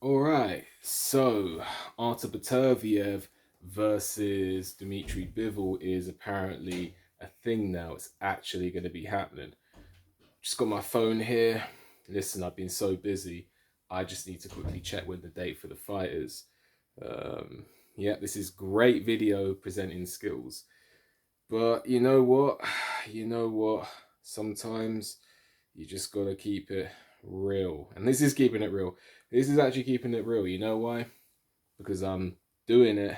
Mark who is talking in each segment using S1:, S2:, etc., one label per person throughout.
S1: All right, so Artur Beterbiev versus Dmitry Bivol is apparently a thing now. It's actually going to be happening. Just got my phone here. Listen, I've been so busy. I just need to quickly check when the date for the fight is. Um, yeah, this is great video presenting skills. But you know what? You know what? Sometimes you just gotta keep it real. And this is keeping it real. This is actually keeping it real. You know why? Because I'm doing it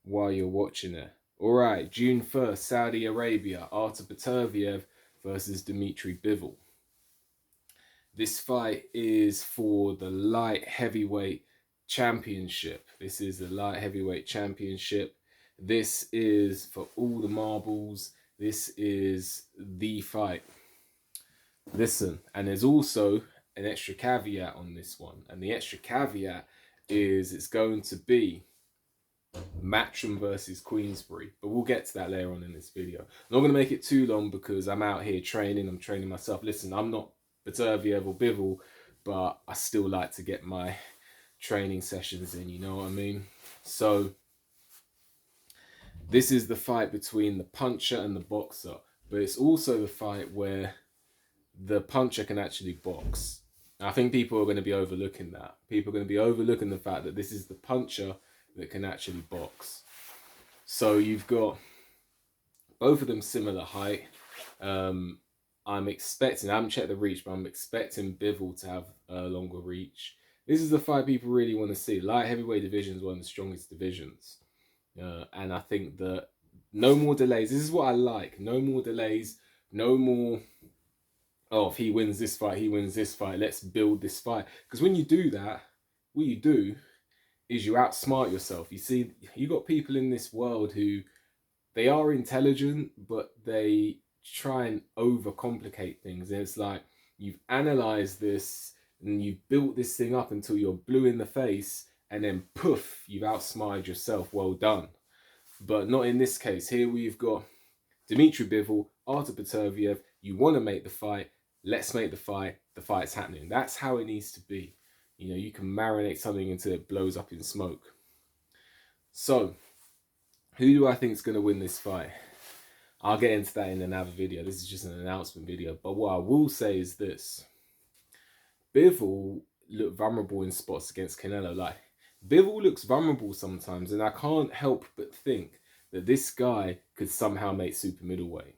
S1: while you're watching it. All right, June 1st, Saudi Arabia, Artur Beterbiev versus Dmitry Bivol. This fight is for the light heavyweight championship. This is the light heavyweight championship. This is for all the marbles. This is the fight. Listen, and there's also an extra caveat on this one. And the extra caveat is it's going to be Matcham versus Queensbury. But we'll get to that later on in this video. I'm not going to make it too long because I'm out here training. I'm training myself. Listen, I'm not Beterbiev or Bivol, but I still like to get my training sessions in, you know what I mean? So this is the fight between the puncher and the boxer, but it's also the fight where the puncher can actually box. I think people are going to be overlooking that. People are going to be overlooking the fact that this is the puncher that can actually box. So you've got both of them similar height. I'm expecting, I haven't checked the reach, but I'm expecting Bivol to have a longer reach. This is the fight people really want to see. Light heavyweight division is one of the strongest divisions. And I think that no more delays. This is what I like. No more delays. No more, oh, if he wins this fight, he wins this fight. Let's build this fight. Because when you do that, what you do is you outsmart yourself. You see, you got people in this world who they are intelligent, but they try and overcomplicate things. And it's like you've analyzed this and you've built this thing up until you're blue in the face, and then poof, you've outsmarted yourself. Well done. But not in this case. Here we've got Dmitry Bivol, Artur Beterbiev. You want to make the fight. Let's make the fight. The fight's happening. That's how it needs to be. You know, you can marinate something until it blows up in smoke. So, who do I think is going to win this fight? I'll get into that in another video. This is just an announcement video. But what I will say is this. Bivol looked vulnerable in spots against Canelo. Like, Bivol looks vulnerable sometimes, and I can't help but think that this guy could somehow make super middleweight.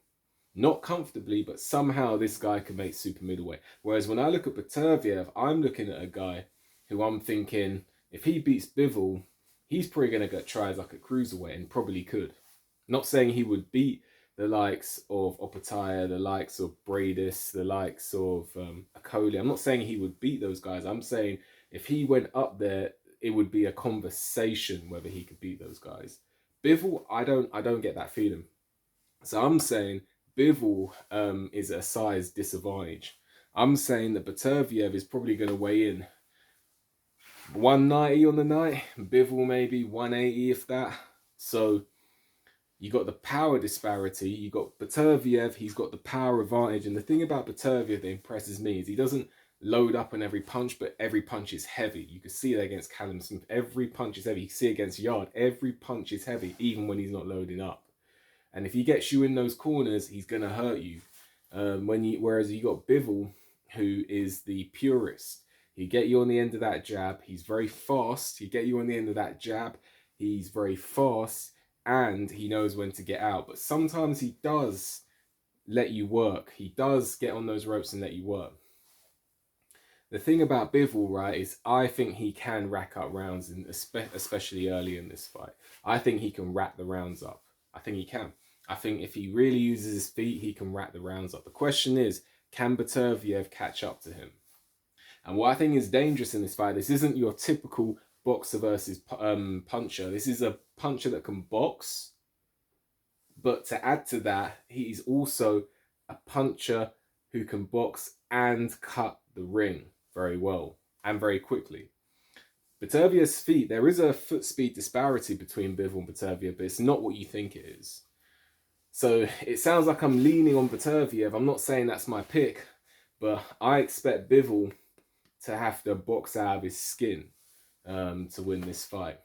S1: Not comfortably, but somehow this guy could make super middleweight. Whereas when I look at Beterbiev, I'm looking at a guy who I'm thinking, if he beats Bivol, he's probably going to get tries like a cruiserweight, and probably could. Not saying he would beat the likes of Opataya, the likes of Bradis, the likes of Akoli. I'm not saying he would beat those guys. I'm saying if he went up there, it would be a conversation whether he could beat those guys. Bivol, I don't get that feeling. So I'm saying Bivol is at a size disadvantage. I'm saying that Beterbiev is probably going to weigh in 190 on the night. Bivol maybe 180 if that. So you got the power disparity. You got Beterbiev. He's got the power advantage. And the thing about Beterbiev that impresses me is he doesn't load up on every punch, but every punch is heavy. You can see that against Callum Smith. Every punch is heavy. You can see it against Yard. Every punch is heavy, even when he's not loading up. And if he gets you in those corners, he's going to hurt you. Whereas you got Bivol, who is the purist. He get you on the end of that jab. He's very fast. He get you on the end of that jab. He's very fast, and he knows when to get out. But sometimes he does let you work. He does get on those ropes and let you work. The thing about Bivol, right, is I think he can rack up rounds, and especially early in this fight. I think he can rack the rounds up. I think he can. I think if he really uses his feet, he can rack the rounds up. The question is, can Beterbiev catch up to him? And what I think is dangerous in this fight, this isn't your typical boxer versus puncher. This is a puncher that can box, but to add to that, he's also a puncher who can box and cut the ring very well and very quickly. Beterbiev's feet, there is a foot speed disparity between Bivol and Beterbiev, but it's not what you think it is. So it sounds like I'm leaning on Beterbiev. I'm not saying that's my pick, but I expect Bivol to have to box out of his skin to win this fight.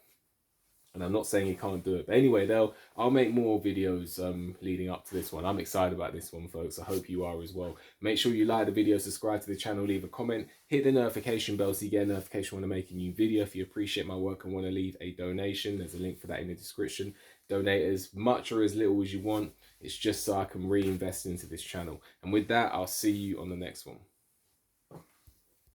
S1: And I'm not saying he can't do it. But anyway, I'll make more videos leading up to this one. I'm excited about this one, folks. I hope you are as well. Make sure you like the video, subscribe to the channel, leave a comment, hit the notification bell so you get a notification when I make a new video. If you appreciate my work and want to leave a donation, there's a link for that in the description. Donate as much or as little as you want. It's just so I can reinvest into this channel. And with that, I'll see you on the next one.